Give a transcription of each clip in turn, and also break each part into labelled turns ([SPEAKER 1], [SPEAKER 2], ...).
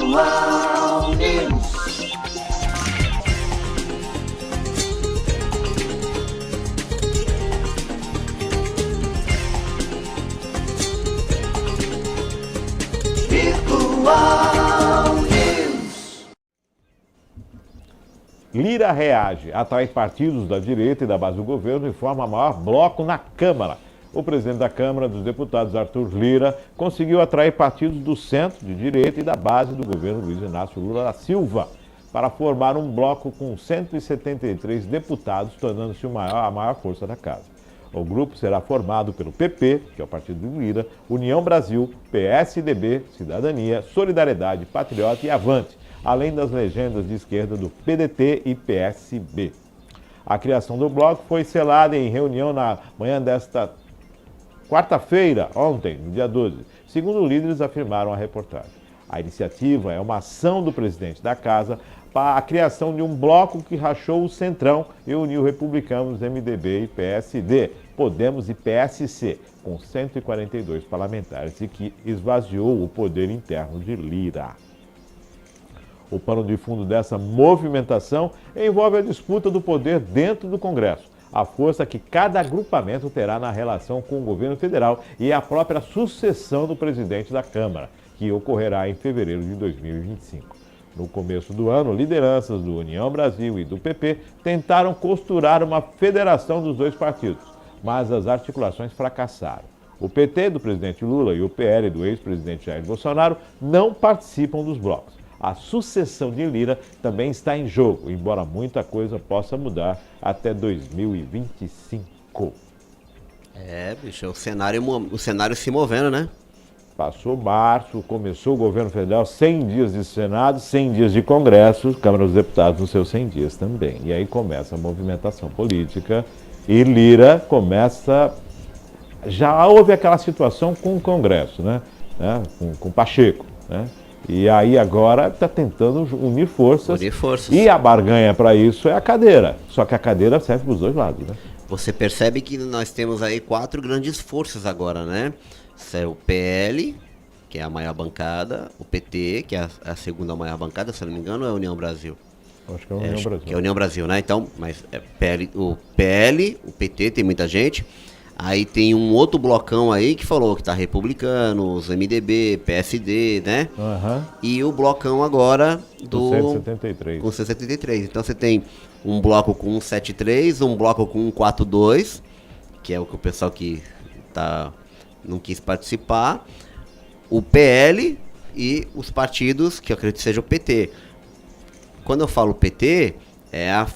[SPEAKER 1] Virtual News. Virtual News.
[SPEAKER 2] Lira reage, atrai partidos da direita e da base do governo e forma maior bloco na Câmara. O presidente da Câmara dos Deputados, Arthur Lira, conseguiu atrair partidos do centro, de direita e da base do governo Luiz Inácio Lula da Silva para formar um bloco com 173 deputados, tornando-se a maior força da casa. O grupo será formado pelo PP, que é o partido do Lira, União Brasil, PSDB, Cidadania, Solidariedade, Patriota e Avante, além das legendas de esquerda do PDT e PSB. A criação do bloco foi selada em reunião na manhã desta quarta-feira, ontem, no dia 12, segundo líderes afirmaram a reportagem. A iniciativa é uma ação do presidente da casa para a criação de um bloco que rachou o Centrão e uniu republicanos, MDB e PSD, Podemos e PSC, com 142 parlamentares e que esvaziou o poder interno de Lira. O pano de fundo dessa movimentação envolve a disputa do poder dentro do Congresso, a força que cada agrupamento terá na relação com o governo federal e a própria sucessão do presidente da Câmara, que ocorrerá em fevereiro de 2025. No começo do ano, lideranças do União Brasil e do PP tentaram costurar uma federação dos dois partidos, mas as articulações fracassaram. O PT do presidente Lula e o PL do ex-presidente Jair Bolsonaro não participam dos blocos. A sucessão de Lira também está em jogo, embora muita coisa possa mudar até 2025.
[SPEAKER 3] Bicho, o cenário se movendo, né?
[SPEAKER 2] Passou março, começou o governo federal, 100 dias de Senado, 100 dias de Congresso, Câmara dos Deputados nos seus 100 dias também. E aí começa a movimentação política e Lira começa... Já houve aquela situação com o Congresso, né? Com Pacheco, né? E aí agora está tentando unir forças. E a barganha para isso é a cadeira. Só que a cadeira serve para os dois lados, né?
[SPEAKER 3] Você percebe que nós temos aí 4 grandes forças agora, né? É o PL, que é a maior bancada, o PT, que é a segunda maior bancada, se não me engano, é a União Brasil.
[SPEAKER 2] Acho que é a União Brasil.
[SPEAKER 3] Que é a União Brasil, né? Então, mas o PL, o PT, tem muita gente. Aí tem um outro blocão aí que falou que tá republicanos, MDB, PSD, né?
[SPEAKER 2] Uhum.
[SPEAKER 3] E o blocão agora do...
[SPEAKER 2] 173.
[SPEAKER 3] Com 173. Então você tem um bloco com 173, um bloco com 142, que é o que o pessoal que não quis participar, o PL e os partidos, que eu acredito que seja o PT. Quando eu falo PT,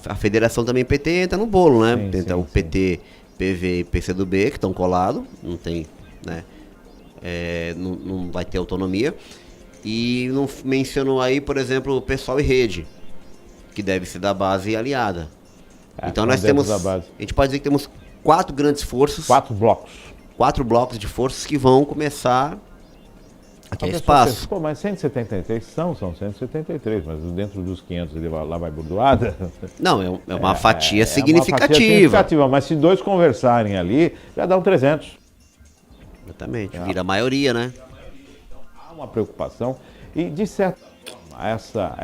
[SPEAKER 3] a federação também PT entra no bolo, né?
[SPEAKER 2] Sim,
[SPEAKER 3] então o PT... PV e PCdoB, que estão colados, não tem, né? Não vai ter autonomia. E não mencionou aí, por exemplo, o pessoal e rede, que deve ser da base aliada. Então nós temos, a gente pode dizer que temos 4 grandes forças.
[SPEAKER 2] 4 blocos.
[SPEAKER 3] 4 blocos de forças que vão começar a ter espaço.
[SPEAKER 2] Pô, mas 173 são 173, mas dentro dos 500 lá vai burdoada.
[SPEAKER 3] Não, é uma fatia significativa.
[SPEAKER 2] Uma fatia significativa, mas se 2 conversarem ali, já dá um 300.
[SPEAKER 3] Exatamente, vira a maioria, né?
[SPEAKER 2] Então, há uma preocupação e, de certa forma,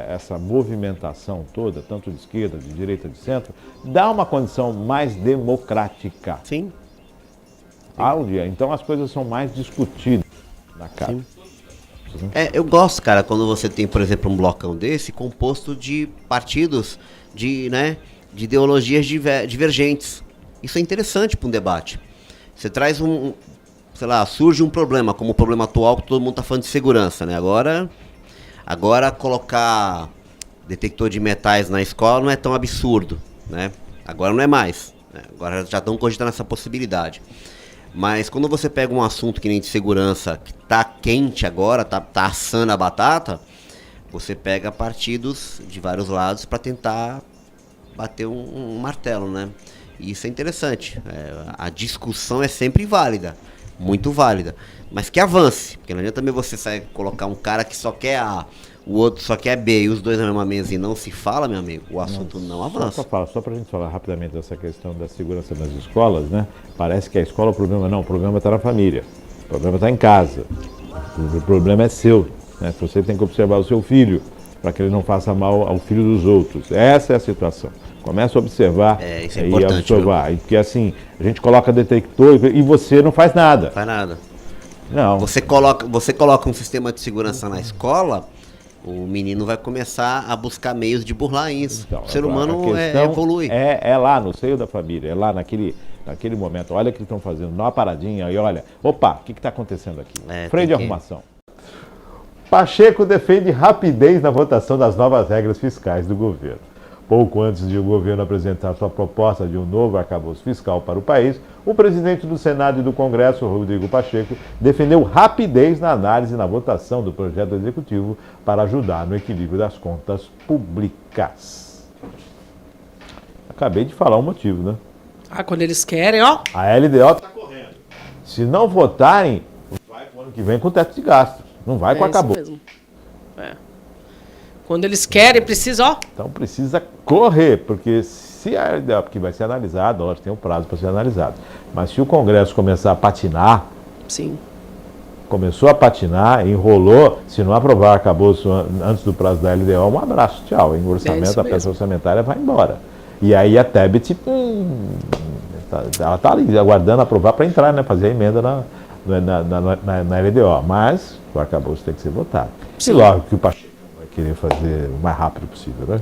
[SPEAKER 2] essa movimentação toda, tanto de esquerda, de direita, de centro, dá uma condição mais democrática.
[SPEAKER 3] Sim.
[SPEAKER 2] Então as coisas são mais discutidas na casa.
[SPEAKER 3] Eu gosto, cara, quando você tem, por exemplo, um blocão desse composto de partidos de ideologias divergentes. Isso é interessante para um debate. Você traz surge um problema, como o problema atual que todo mundo está falando de segurança, né? Agora colocar detector de metais na escola não é tão absurdo, né? Agora não é mais, né? Agora já estão cogitando essa possibilidade. Mas quando você pega um assunto que nem de segurança, que tá quente agora, tá assando a batata, você pega partidos de vários lados para tentar bater um martelo, né? E isso é interessante. A discussão é sempre válida, muito válida, mas que avance, porque não adianta também você colocar um cara que só quer A, o outro só quer B, e os dois na mesma mesa e não se fala, meu amigo, o assunto não avança.
[SPEAKER 2] Só para a gente falar rapidamente dessa questão da segurança nas escolas, né? Parece que a escola, o problema está na família, o problema está em casa, o problema é seu. né? Você tem que observar o seu filho, para que ele não faça mal ao filho dos outros. Essa é a situação. Começa a observar
[SPEAKER 3] Isso é
[SPEAKER 2] e
[SPEAKER 3] importante,
[SPEAKER 2] observar. Porque assim, a gente coloca detector e você não faz nada.
[SPEAKER 3] Não faz nada.
[SPEAKER 2] Não.
[SPEAKER 3] Você coloca um sistema de segurança na escola, o menino vai começar a buscar meios de burlar isso.
[SPEAKER 2] Então,
[SPEAKER 3] o ser
[SPEAKER 2] a
[SPEAKER 3] humano
[SPEAKER 2] questão
[SPEAKER 3] evolui.
[SPEAKER 2] É lá no seio da família, é lá naquele momento. Olha o que eles estão fazendo, dá uma paradinha e olha, opa, o que está acontecendo aqui? Freio de arrumação. Pacheco defende rapidez na votação das novas regras fiscais do governo. Pouco antes de o governo apresentar sua proposta de um novo arcabouço fiscal para o país, o presidente do Senado e do Congresso, Rodrigo Pacheco, defendeu rapidez na análise e na votação do projeto executivo para ajudar no equilíbrio das contas públicas. Acabei de falar o motivo, né?
[SPEAKER 4] Quando eles querem, ó.
[SPEAKER 2] A LDO está correndo. Se não votarem, vai para o ano que vem com o teto de gastos. Não vai com acabou.
[SPEAKER 4] Isso mesmo. Quando eles querem, precisa, ó.
[SPEAKER 2] Então precisa correr, porque se a LDO, porque vai ser analisado, lógico, tem um prazo para ser analisado. Mas se o Congresso começar a patinar,
[SPEAKER 4] Sim.
[SPEAKER 2] começou a patinar, enrolou, se não aprovar acabouço antes do prazo da LDO, um abraço, tchau. O orçamento, a peça orçamentária vai embora. E aí a Tebet, ela está ali aguardando aprovar para entrar, né, fazer a emenda na LDO. Mas o arcabouço tem que ser votado.
[SPEAKER 4] Sim.
[SPEAKER 2] E logo que o Pacheco vai querer fazer o mais rápido possível, né?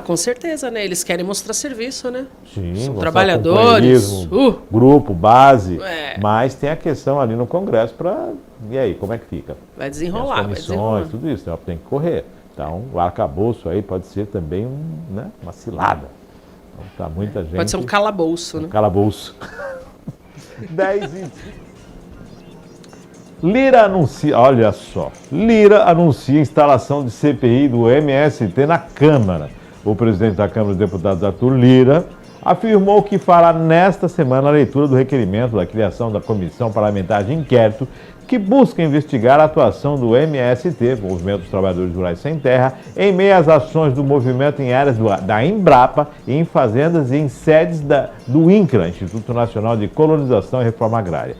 [SPEAKER 4] Com certeza, né? Eles querem mostrar serviço, né?
[SPEAKER 2] Sim,
[SPEAKER 4] São
[SPEAKER 2] mostrar
[SPEAKER 4] trabalhadores.
[SPEAKER 2] companheirismo, grupo, base.
[SPEAKER 4] É.
[SPEAKER 2] Mas tem a questão ali no Congresso para... E aí, como é que fica?
[SPEAKER 4] Vai
[SPEAKER 2] Tem
[SPEAKER 4] desenrolar,
[SPEAKER 2] as
[SPEAKER 4] vai
[SPEAKER 2] comissões,
[SPEAKER 4] desenrolar.
[SPEAKER 2] tudo isso, né? Tem que correr. Então, o arcabouço aí pode ser também uma cilada. Então, tá muita gente...
[SPEAKER 4] Pode ser um calabouço, né?
[SPEAKER 2] Calabouço. 10 Lira anuncia, olha só, Lira anuncia instalação de CPI do MST na Câmara. O presidente da Câmara dos Deputados, Arthur Lira, afirmou que fará nesta semana a leitura do requerimento da criação da Comissão Parlamentar de Inquérito que busca investigar a atuação do MST, Movimento dos Trabalhadores Rurais Sem Terra, em meio às ações do movimento em áreas da Embrapa, em fazendas e em sedes do INCRA, Instituto Nacional de Colonização e Reforma Agrária.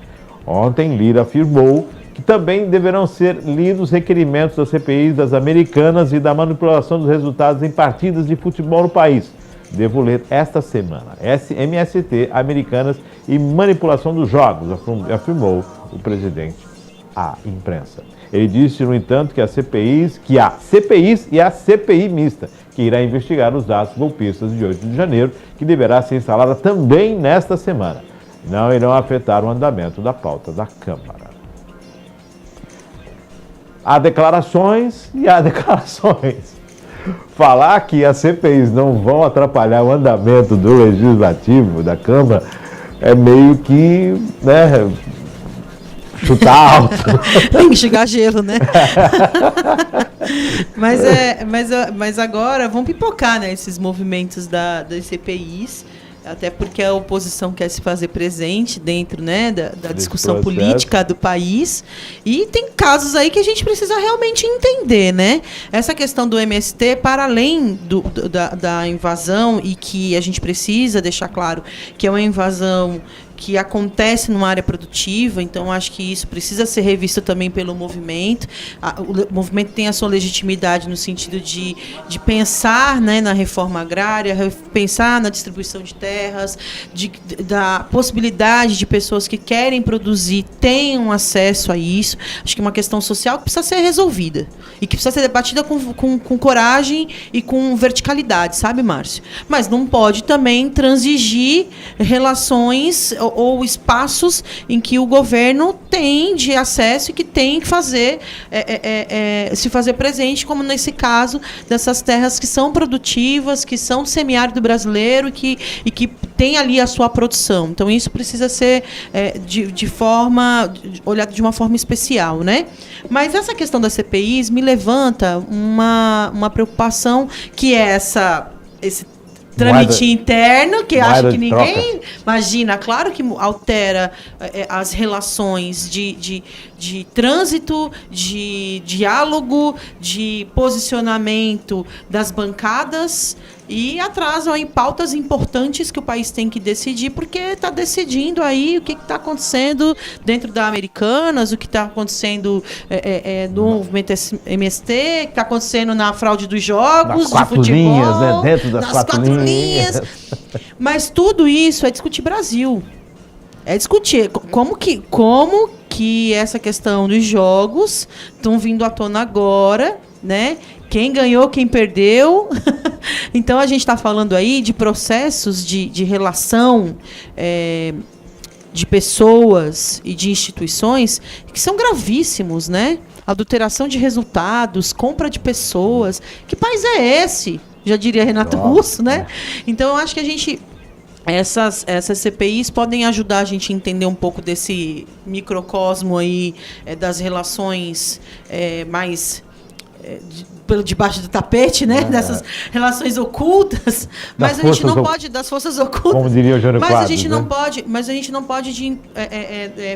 [SPEAKER 2] Ontem, Lira afirmou que também deverão ser lidos requerimentos da CPI das Americanas e da manipulação dos resultados em partidas de futebol no país. Devo ler esta semana. MST, Americanas e manipulação dos jogos, afirmou o presidente à imprensa. Ele disse, no entanto, que há CPIs e a CPI mista, que irá investigar os atos golpistas de 8 de janeiro, que deverá ser instalada também nesta semana. Não irão afetar o andamento da pauta da Câmara. Há declarações e há declarações. Falar que as CPIs não vão atrapalhar o andamento do Legislativo, da Câmara, é meio que, né, chutar alto.
[SPEAKER 5] Tem que chegar gelo, né? mas agora vão pipocar, né, esses movimentos das CPIs, até porque a oposição quer se fazer presente dentro, né, da discussão política do país. E tem casos aí que a gente precisa realmente entender, né? Essa questão do MST, para além da invasão, e que a gente precisa deixar claro que é uma invasão que acontece numa área produtiva, então acho que isso precisa ser revisto também pelo movimento. O movimento tem a sua legitimidade no sentido de pensar, né, na reforma agrária, pensar na distribuição de terras, da possibilidade de pessoas que querem produzir tenham acesso a isso. Acho que é uma questão social que precisa ser resolvida e que precisa ser debatida com coragem e com verticalidade, sabe, Márcio? Mas não pode também transigir relações ou espaços em que o governo tem de acesso e que tem que fazer se fazer presente, como nesse caso dessas terras que são produtivas, que são do semiárido brasileiro e que tem ali a sua produção. Então isso precisa ser olhado de uma forma especial, né? Mas essa questão das CPIs me levanta uma preocupação, que é esse trâmite interno, que acho que ninguém imagina. Claro que altera as relações de trânsito, de diálogo, de posicionamento das bancadas, e atrasam aí pautas importantes que o país tem que decidir, porque está decidindo aí o que está acontecendo dentro da Americanas, o que está acontecendo no movimento MST, o que está acontecendo na fraude dos jogos,
[SPEAKER 2] Nas
[SPEAKER 5] de futebol,
[SPEAKER 2] linhas, né? Dentro das quatro
[SPEAKER 5] linhas. Mas tudo isso é discutir Brasil. É discutir como que essa questão dos jogos estão vindo à tona agora, né? Quem ganhou, quem perdeu. Então, a gente está falando aí de processos de relação de pessoas e de instituições que são gravíssimos, né? Adulteração de resultados, compra de pessoas. Que país é esse? Já diria Renato Russo, né? Então, eu acho que a gente... Essas CPIs podem ajudar a gente a entender um pouco desse microcosmo aí, das relações mais... pelo debaixo do tapete, né? Dessas relações ocultas, mas a gente não pode, das forças ocultas,
[SPEAKER 2] como diria o Jânio Quadros,
[SPEAKER 5] mas a gente não pode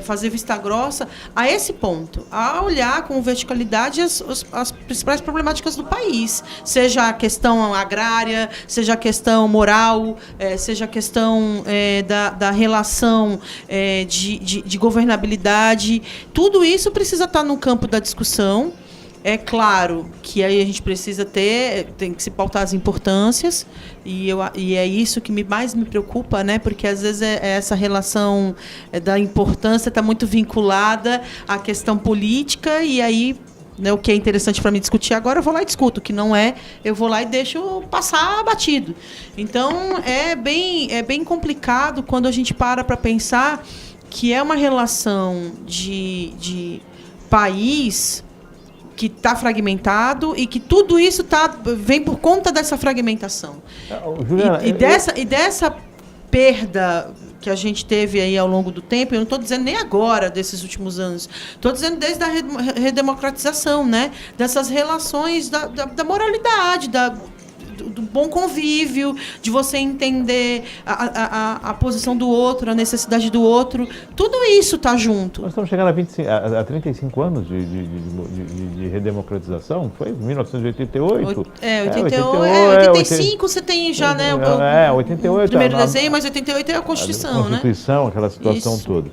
[SPEAKER 5] fazer vista grossa a esse ponto, a olhar com verticalidade as principais problemáticas do país, seja a questão agrária, seja a questão moral, seja a questão da relação de governabilidade, tudo isso precisa estar no campo da discussão. É claro que aí a gente precisa tem que se pautar as importâncias, e é isso que mais me preocupa, né? Porque às vezes essa relação da importância está muito vinculada à questão política, e aí, né, o que é interessante para mim discutir agora, eu vou lá e discuto, o que não é, eu vou lá e deixo passar batido. Então, é bem complicado quando a gente para pensar que é uma relação de país que está fragmentado e que tudo isso vem por conta dessa fragmentação.
[SPEAKER 2] Juliana,
[SPEAKER 5] E dessa perda que a gente teve aí ao longo do tempo, eu não estou dizendo nem agora, desses últimos anos, estou dizendo desde a redemocratização, né? Dessas relações da moralidade, do bom convívio, de você entender a posição do outro, a necessidade do outro. Tudo isso está junto.
[SPEAKER 2] Nós estamos chegando a 35 anos de redemocratização, foi? 1988?
[SPEAKER 5] 85 você tem já, né?
[SPEAKER 2] 88.
[SPEAKER 5] O primeiro desenho, mas 88 é a Constituição, né?
[SPEAKER 2] Constituição, aquela situação
[SPEAKER 5] Isso.
[SPEAKER 2] toda.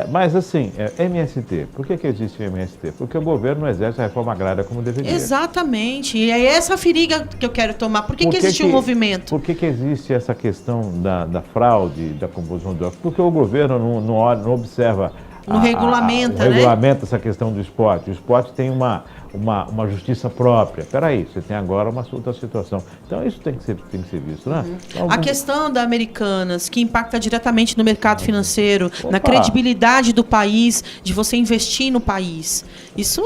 [SPEAKER 2] Mas assim, MST, por que existe o MST? Porque o governo não exerce a reforma agrária como deveria.
[SPEAKER 5] Exatamente. E é essa feriga que eu quero tomar. Por que existe um movimento?
[SPEAKER 2] Por que existe essa questão da fraude, da composição do... Porque o governo não observa...
[SPEAKER 5] Não regulamenta,
[SPEAKER 2] né? Regulamenta essa questão do esporte. O esporte tem uma justiça própria. Peraí, você tem agora uma outra situação. Então isso tem que ser visto, né? Então,
[SPEAKER 5] a questão da Americanas, que impacta diretamente no mercado financeiro, na credibilidade do país, de você investir no país. Isso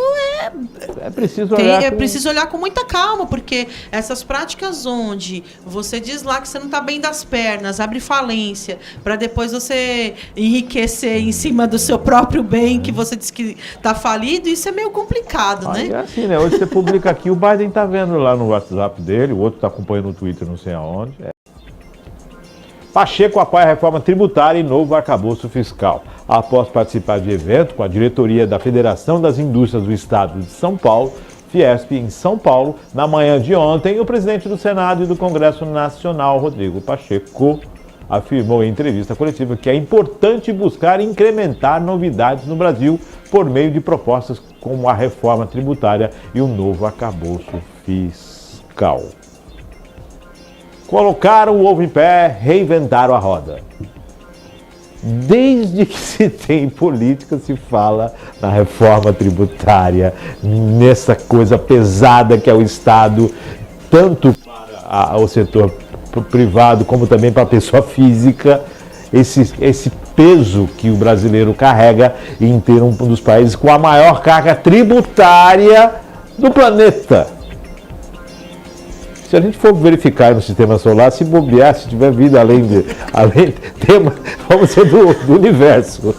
[SPEAKER 5] preciso olhar com muita calma, porque essas práticas onde você diz lá que você não está bem das pernas, abre falência, para depois você enriquecer em cima do seu próprio bem, que você diz que está falido, isso é meio complicado, né?
[SPEAKER 2] É assim, né? Hoje você publica aqui, o Biden está vendo lá no WhatsApp dele, o outro está acompanhando no Twitter, não sei aonde. Pacheco apoia a reforma tributária e novo arcabouço fiscal. Após participar de evento com a diretoria da Federação das Indústrias do Estado de São Paulo, Fiesp, em São Paulo, na manhã de ontem, o presidente do Senado e do Congresso Nacional, Rodrigo Pacheco, afirmou em entrevista coletiva que é importante buscar incrementar novidades no Brasil por meio de propostas como a reforma tributária e o novo arcabouço fiscal. Colocaram o ovo em pé, reinventaram a roda. Desde que se tem política, se fala na reforma tributária, nessa coisa pesada que é o Estado, tanto para o setor privado como também para a pessoa física, esse peso que o brasileiro carrega em ter um dos países com a maior carga tributária do planeta. Se a gente for verificar no sistema solar, se bobear, se tiver vida além vamos ser do universo.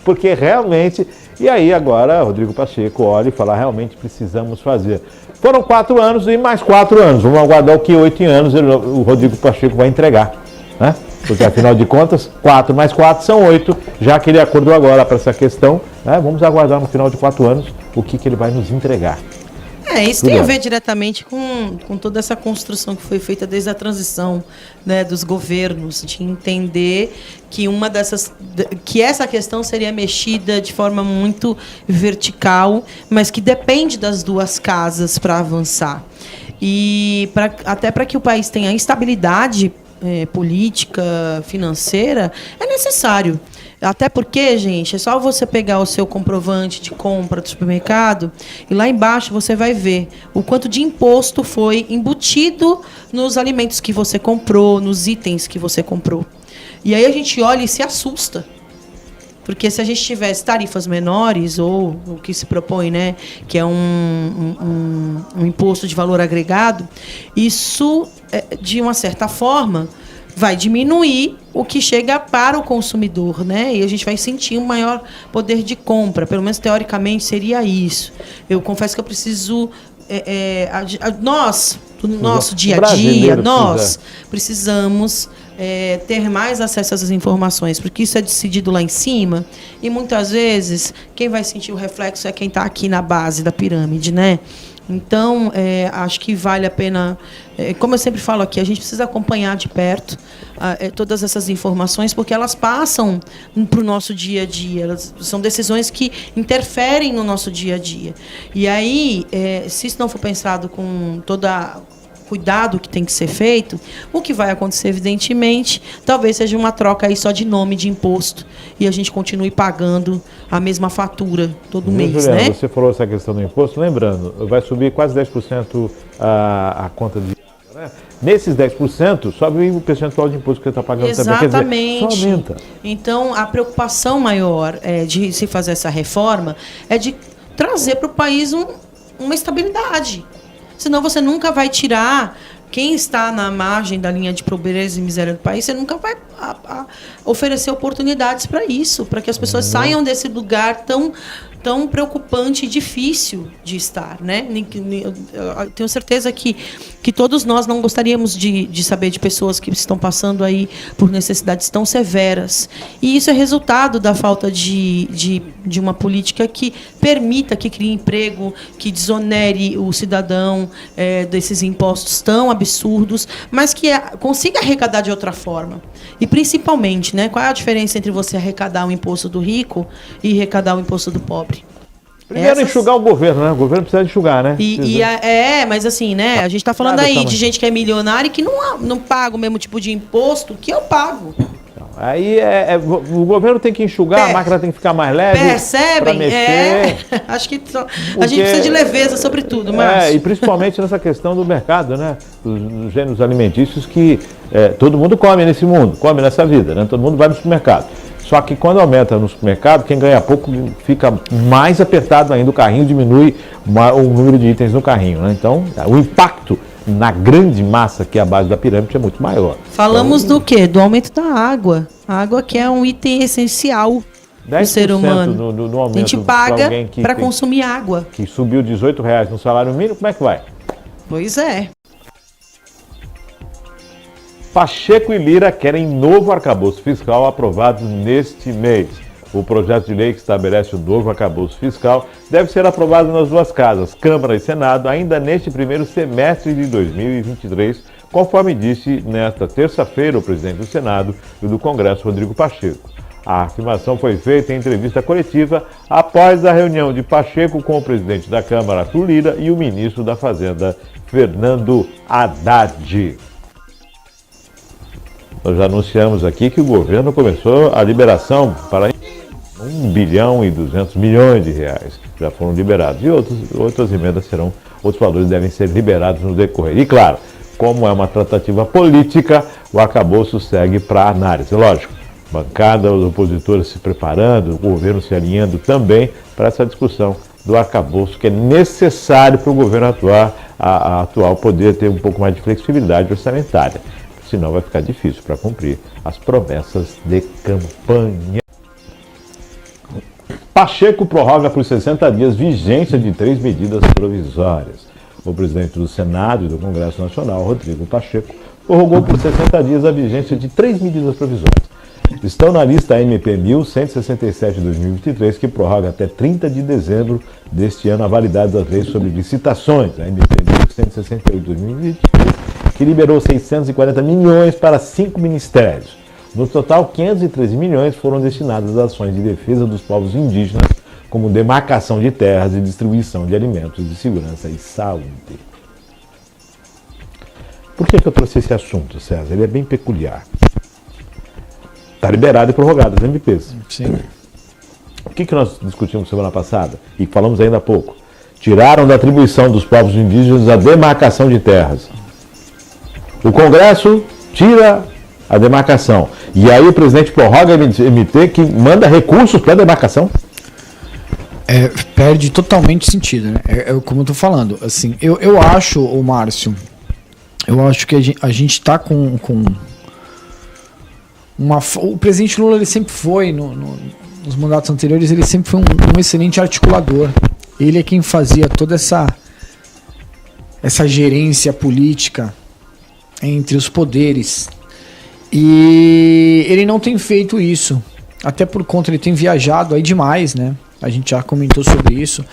[SPEAKER 2] Porque realmente, e aí agora Rodrigo Pacheco olha e fala, realmente precisamos fazer. Foram 4 anos e mais 4 anos. Vamos aguardar o que 8 anos o Rodrigo Pacheco vai entregar, né? Porque afinal de contas, 4 mais 4 são 8, já que ele acordou agora para essa questão, né? Vamos aguardar no final de 4 anos o que ele vai nos entregar.
[SPEAKER 5] Isso tem a ver diretamente com toda essa construção que foi feita desde a transição, né, dos governos, de entender que essa questão seria mexida de forma muito vertical, mas que depende das duas casas para avançar. E até para que o país tenha estabilidade política, financeira, é necessário. Até porque, gente, é só você pegar o seu comprovante de compra do supermercado e lá embaixo você vai ver o quanto de imposto foi embutido nos alimentos que você comprou, nos itens que você comprou. E aí a gente olha e se assusta. Porque se a gente tivesse tarifas menores, ou o que se propõe, né, que é um imposto de valor agregado, isso, de uma certa forma, vai diminuir o que chega para o consumidor, né? E a gente vai sentir um maior poder de compra. Pelo menos teoricamente seria isso. Eu confesso que eu preciso... nós, no nosso dia a dia, nós precisamos ter mais acesso a essas informações, porque isso é decidido lá em cima e muitas vezes quem vai sentir o reflexo é quem está aqui na base da pirâmide, né? Então, acho que vale a pena, como eu sempre falo aqui, a gente precisa acompanhar de perto todas essas informações, porque elas passam para o nosso dia a dia, elas são decisões que interferem no nosso dia a dia. E aí, se isso não for pensado com toda cuidado que tem que ser feito, o que vai acontecer, evidentemente, talvez seja uma troca aí só de nome de imposto e a gente continue pagando a mesma fatura todo mês,
[SPEAKER 2] Juliana,
[SPEAKER 5] né?
[SPEAKER 2] você falou essa questão do imposto, lembrando, vai subir quase 10% a conta de... Né? Nesses 10%, sobe o percentual de imposto que você está pagando também.
[SPEAKER 5] Exatamente.
[SPEAKER 2] Quer dizer, só aumenta.
[SPEAKER 5] Então, a preocupação maior de se fazer essa reforma é de trazer para o país uma estabilidade. Senão você nunca vai tirar quem está na margem da linha de pobreza e miséria do país, você nunca vai oferecer oportunidades para isso, para que as pessoas saiam desse lugar tão preocupante e difícil de estar, né? Eu tenho certeza que todos nós não gostaríamos de saber de pessoas que estão passando aí por necessidades tão severas. E isso é resultado da falta de uma política que permita, que crie emprego, que desonere o cidadão desses impostos tão absurdos, mas que consiga arrecadar de outra forma. E principalmente, né, qual é a diferença entre você arrecadar o imposto do rico e arrecadar o imposto do pobre?
[SPEAKER 2] Primeiro enxugar o governo, né? O governo precisa enxugar, né?
[SPEAKER 5] Mas assim, né? A gente está falando aí de gente que é milionária e que não paga o mesmo tipo de imposto que eu pago.
[SPEAKER 2] Aí o governo tem que enxugar, a máquina tem que ficar mais leve.
[SPEAKER 5] Percebem? Acho que a gente precisa de leveza sobre tudo, mas...
[SPEAKER 2] E principalmente nessa questão do mercado, né? Dos gêneros alimentícios que todo mundo come nesse mundo, come nessa vida, né? Todo mundo vai no supermercado. Só que quando aumenta no supermercado, quem ganha pouco fica mais apertado ainda, o carrinho diminui o número de itens no carrinho, né? Então, o impacto na grande massa, que é a base da pirâmide, é muito maior.
[SPEAKER 5] Falamos do quê? Do aumento da água. A água que é um item essencial do ser humano.
[SPEAKER 2] No aumento,
[SPEAKER 5] a gente paga para consumir água.
[SPEAKER 2] Que subiu R$18 no salário mínimo, como é que vai?
[SPEAKER 5] Pois é.
[SPEAKER 2] Pacheco e Lira querem novo arcabouço fiscal aprovado neste mês. O projeto de lei que estabelece o novo arcabouço fiscal deve ser aprovado nas duas casas, Câmara e Senado, ainda neste primeiro semestre de 2023, conforme disse nesta terça-feira o presidente do Senado e do Congresso, Rodrigo Pacheco. A afirmação foi feita em entrevista coletiva após a reunião de Pacheco com o presidente da Câmara, Arthur Lira, e o ministro da Fazenda, Fernando Haddad. Nós já anunciamos aqui que o governo começou a liberação para 1 bilhão e 200 milhões de reais. Já foram liberados. E outras emendas outros valores devem ser liberados no decorrer. E claro, como é uma tratativa política, o arcabouço segue para análise. Lógico, bancada, os opositores se preparando, o governo se alinhando também para essa discussão do arcabouço, que é necessário para o governo atual poder ter um pouco mais de flexibilidade orçamentária. Senão vai ficar difícil para cumprir as promessas de campanha. Pacheco prorroga por 60 dias vigência de 3 medidas provisórias. O presidente do Senado e do Congresso Nacional, Rodrigo Pacheco, prorrogou por 60 dias a vigência de 3 medidas provisórias. estão na lista MP 1167 de 2023, que prorroga até 30 de dezembro deste ano a validade das leis sobre licitações, a MP 1168 de 2023, que liberou 640 milhões para 5 ministérios. No total, 513 milhões foram destinados às ações de defesa dos povos indígenas, como demarcação de terras e distribuição de alimentos de segurança e saúde. Por que eu trouxe esse assunto, César? Ele é bem peculiar. Está liberado e prorrogado as MPs.
[SPEAKER 6] Sim.
[SPEAKER 2] O que nós discutimos semana passada e falamos ainda há pouco? Tiraram da atribuição dos povos indígenas a demarcação de terras. O Congresso tira a demarcação. E aí o presidente prorroga a MT que manda recursos para a demarcação.
[SPEAKER 6] Perde totalmente sentido, né? Como eu tô falando. Assim, eu acho, o Márcio, eu acho que a gente está com uma... O presidente Lula, ele sempre foi, nos mandatos anteriores, ele sempre foi um excelente articulador. Ele é quem fazia toda essa gerência política entre os poderes. E ele não tem feito isso. Até por conta, ele tem viajado aí demais, né? A gente já comentou sobre isso.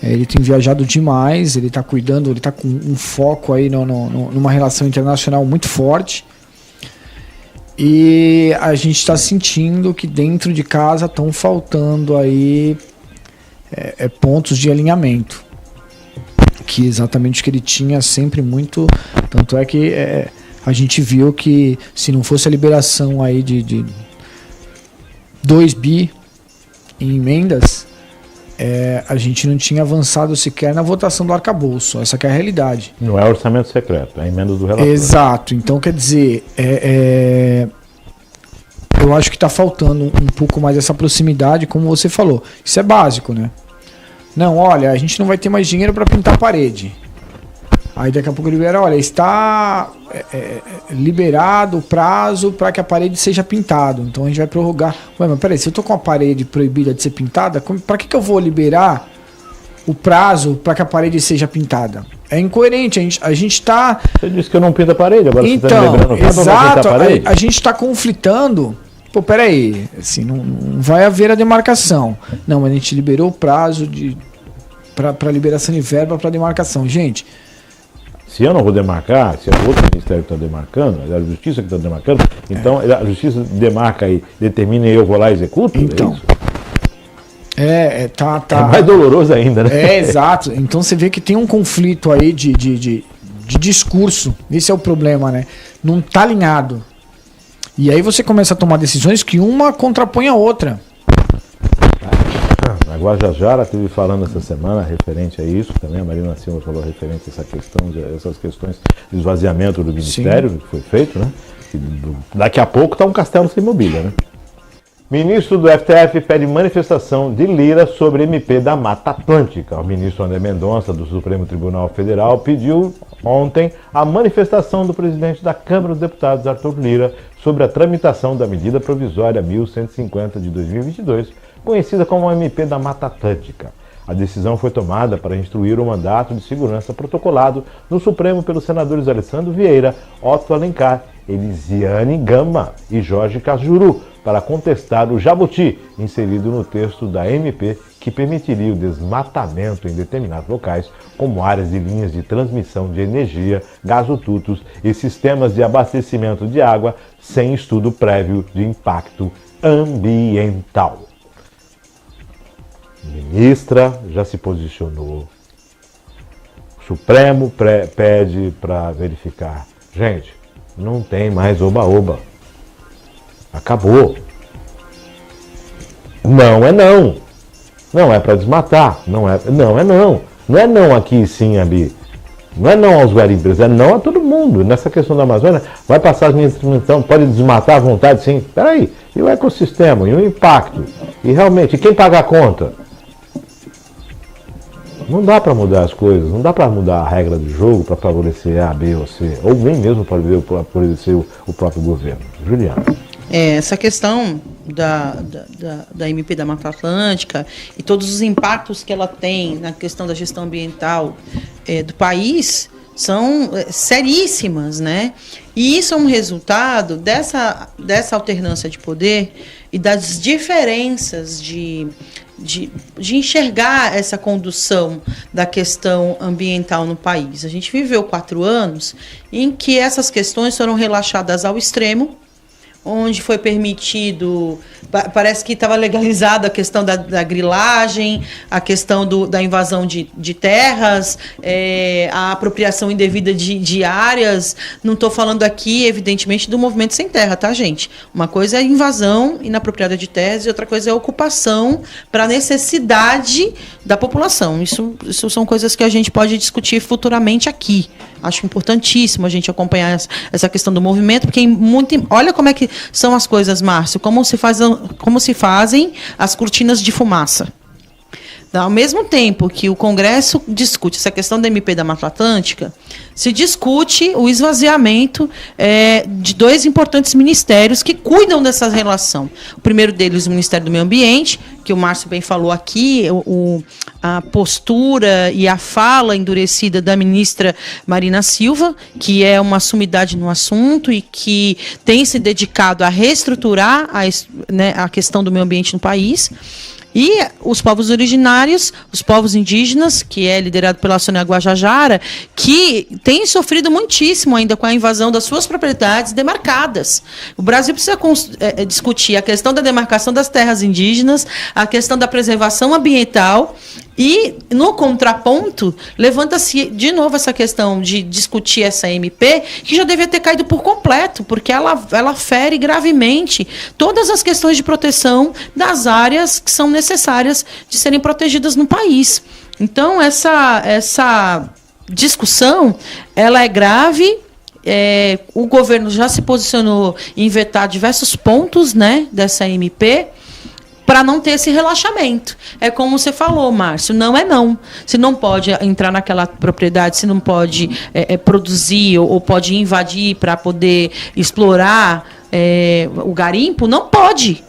[SPEAKER 6] Ele tem viajado demais, ele está cuidando, ele está com um foco aí numa relação internacional muito forte. E a gente está sentindo que dentro de casa estão faltando aí pontos de alinhamento. Que exatamente o que ele tinha sempre muito... Tanto é que a gente viu que se não fosse a liberação aí de 2 bi em emendas, a gente não tinha avançado sequer na votação do arcabouço. Essa que é a realidade.
[SPEAKER 2] Não é orçamento secreto, é emenda do relator.
[SPEAKER 6] Exato. Então, quer dizer, eu acho que está faltando um pouco mais essa proximidade, como você falou. Isso é básico, né? Não, olha, a gente não vai ter mais dinheiro para pintar a parede. Aí daqui a pouco ele libera, olha, está liberado o prazo para que a parede seja pintada. Então a gente vai prorrogar. Ué, mas peraí, se eu tô com a parede proibida de ser pintada, para que eu vou liberar o prazo para que a parede seja pintada? É incoerente, a gente está...
[SPEAKER 2] Você disse que eu não pinto a parede, agora
[SPEAKER 6] então,
[SPEAKER 2] você está me liberando o prazo para pintar a parede?
[SPEAKER 6] A gente está conflitando. Pô, peraí, assim, não vai haver a demarcação. Não, mas a gente liberou o prazo para liberação de verba para demarcação. Gente...
[SPEAKER 2] Se eu não vou demarcar, se é outro ministério que está demarcando, é a justiça que está demarcando, então a justiça demarca e determina e eu vou lá e executo?
[SPEAKER 6] Então,
[SPEAKER 2] é isso?
[SPEAKER 6] Tá.
[SPEAKER 2] É mais doloroso ainda, né?
[SPEAKER 6] Exato. Então você vê que tem um conflito aí de discurso. Esse é o problema, né? Não tá alinhado. E aí você começa a tomar decisões que uma contrapõe a outra.
[SPEAKER 2] A Guajajara esteve falando essa semana referente a isso, também a Marina Silva falou referente a essas questões de esvaziamento do ministério. Sim. Que foi feito, né? Daqui a pouco está um castelo sem mobília, né? Ministro do STF pede manifestação de Lira sobre MP da Mata Atlântica. O ministro André Mendonça, do Supremo Tribunal Federal, pediu ontem a manifestação do presidente da Câmara dos Deputados, Arthur Lira, sobre a tramitação da medida provisória 1150 de 2022, conhecida como MP da Mata Atlântica. A decisão foi tomada para instruir o mandato de segurança protocolado no Supremo pelos senadores Alessandro Vieira, Otto Alencar, Elisiane Gama e Jorge Cajuru, para contestar o jabuti inserido no texto da MP que permitiria o desmatamento em determinados locais, como áreas de linhas de transmissão de energia, gasodutos e sistemas de abastecimento de água sem estudo prévio de impacto ambiental. A ministra já se posicionou. O Supremo pede para verificar. Gente, não tem mais oba-oba. Acabou. Não é não. Não é para desmatar. Não é não. Não é não aqui sim ali. Não é não aos garimpeiros, é não a todo mundo. Nessa questão da Amazônia, vai passar as minhas transmissões, pode desmatar à vontade, sim. Peraí, e o ecossistema, e o impacto? E realmente, quem paga a conta? Não dá para mudar as coisas, não dá para mudar a regra do jogo para favorecer A, B ou C, ou nem mesmo para favorecer o próprio governo. Juliana.
[SPEAKER 5] Essa questão da MP da Mata Atlântica e todos os impactos que ela tem na questão da gestão ambiental do país são seríssimas, né? E isso é um resultado dessa alternância de poder e das diferenças de enxergar essa condução da questão ambiental no país. A gente viveu 4 anos em que essas questões foram relaxadas ao extremo, onde foi permitido, parece que estava legalizada a questão da grilagem, a questão da invasão de terras, a apropriação indevida de áreas. Não estou falando aqui, evidentemente, do movimento sem terra, tá, gente? Uma coisa é invasão inapropriada de terras e outra coisa é ocupação para necessidade da população. Isso são coisas que a gente pode discutir futuramente aqui. Acho importantíssimo a gente acompanhar essa questão do movimento, porque olha como é que são as coisas, Márcio, como se fazem as cortinas de fumaça. Ao mesmo tempo que o Congresso discute essa questão da MP da Mata Atlântica, se discute o esvaziamento de 2 importantes ministérios que cuidam dessa relação. O primeiro deles, o Ministério do Meio Ambiente, que o Márcio bem falou aqui, a postura e a fala endurecida da ministra Marina Silva, que é uma sumidade no assunto e que tem se dedicado a reestruturar a questão do meio ambiente no país. E os povos originários, os povos indígenas, que é liderado pela Sônia Guajajara, que tem sofrido muitíssimo ainda com a invasão das suas propriedades demarcadas. O Brasil precisa discutir a questão da demarcação das terras indígenas, a questão da preservação ambiental. E, no contraponto, levanta-se de novo essa questão de discutir essa MP, que já devia ter caído por completo, porque ela fere gravemente todas as questões de proteção das áreas que são necessárias de serem protegidas no país. Então, essa discussão ela é grave. O governo já se posicionou em vetar diversos pontos, né, dessa MP, para não ter esse relaxamento. É como você falou, Márcio, não é não. Se não pode entrar naquela propriedade, se não pode produzir ou pode invadir para poder explorar o garimpo, não pode.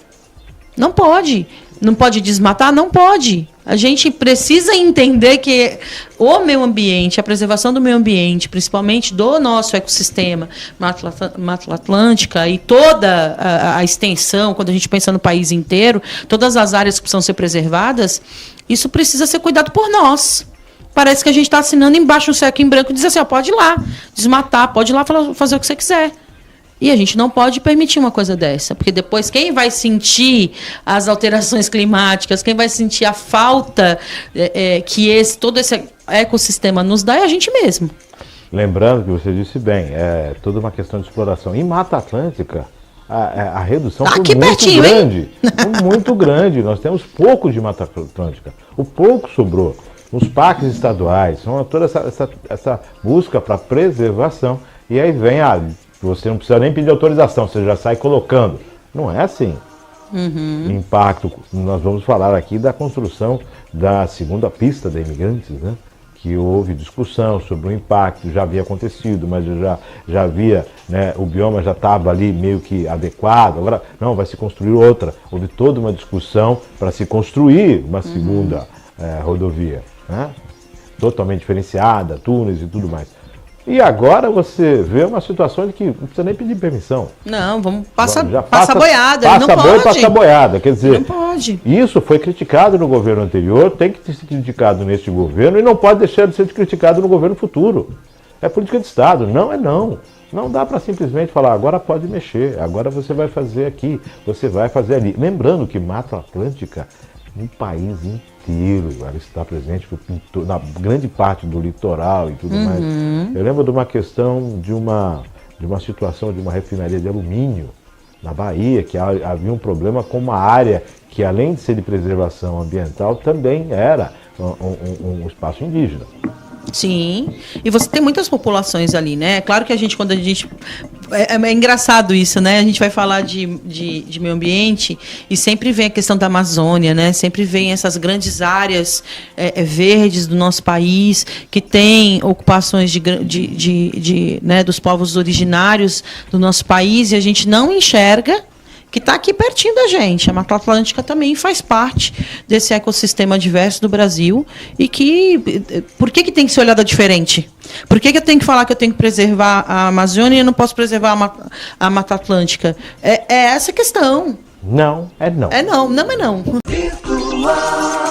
[SPEAKER 5] Não pode. Não pode desmatar? Não pode. A gente precisa entender que o meio ambiente, a preservação do meio ambiente, principalmente do nosso ecossistema, Mata Atlântica e toda a extensão, quando a gente pensa no país inteiro, todas as áreas que precisam ser preservadas, isso precisa ser cuidado por nós. Parece que a gente está assinando embaixo um cheque em branco e diz assim, pode ir lá desmatar, pode ir lá fazer o que você quiser. E a gente não pode permitir uma coisa dessa, porque depois quem vai sentir as alterações climáticas, quem vai sentir a falta que todo esse ecossistema nos dá é a gente mesmo.
[SPEAKER 2] Lembrando que você disse bem, é toda uma questão de exploração. Em Mata Atlântica, a redução foi muito
[SPEAKER 5] pertinho,
[SPEAKER 2] grande. Foi muito grande. Nós temos pouco de Mata Atlântica. O pouco sobrou. Nos parques estaduais, toda essa busca para preservação. E aí vem você não precisa nem pedir autorização, você já sai colocando. Não é assim. Impacto, nós vamos falar aqui da construção da segunda pista da Imigrantes, né? Que houve discussão sobre o impacto, já havia acontecido, mas já havia, né, o bioma já estava ali meio que adequado, agora não, vai se construir outra. Houve toda uma discussão para se construir uma segunda rodovia, né? Totalmente diferenciada, túneis e tudo mais. E agora você vê uma situação de que não precisa nem pedir permissão.
[SPEAKER 5] Não, vamos passar boiada.
[SPEAKER 2] Passa boi e passa boiada. Quer dizer,
[SPEAKER 5] não pode.
[SPEAKER 2] Isso foi criticado no governo anterior, tem que ser criticado neste governo e não pode deixar de ser criticado no governo futuro. É política de Estado, não é não. Não dá para simplesmente falar, agora pode mexer, agora você vai fazer aqui, você vai fazer ali. Lembrando que Mata Atlântica, no país inteiro, ela está presente na grande parte do litoral e tudo mais. Eu lembro de uma questão de uma situação de uma refinaria de alumínio na Bahia, que havia um problema com uma área que, além de ser de preservação ambiental, também era um espaço indígena.
[SPEAKER 5] Sim, e você tem muitas populações ali, né? Claro que quando a gente... É engraçado isso, né? A gente vai falar de meio ambiente e sempre vem a questão da Amazônia, né? Sempre vem essas grandes áreas verdes do nosso país, que tem ocupações né, dos povos originários do nosso país, e a gente não enxerga que está aqui pertinho da gente. A Mata Atlântica também faz parte desse ecossistema diverso do Brasil e que... Por que tem que ser olhada diferente? Por que eu tenho que falar que eu tenho que preservar a Amazônia e eu não posso preservar a Mata Atlântica? É essa a questão.
[SPEAKER 2] Não, é não.
[SPEAKER 5] É não, não é não.
[SPEAKER 1] Virtual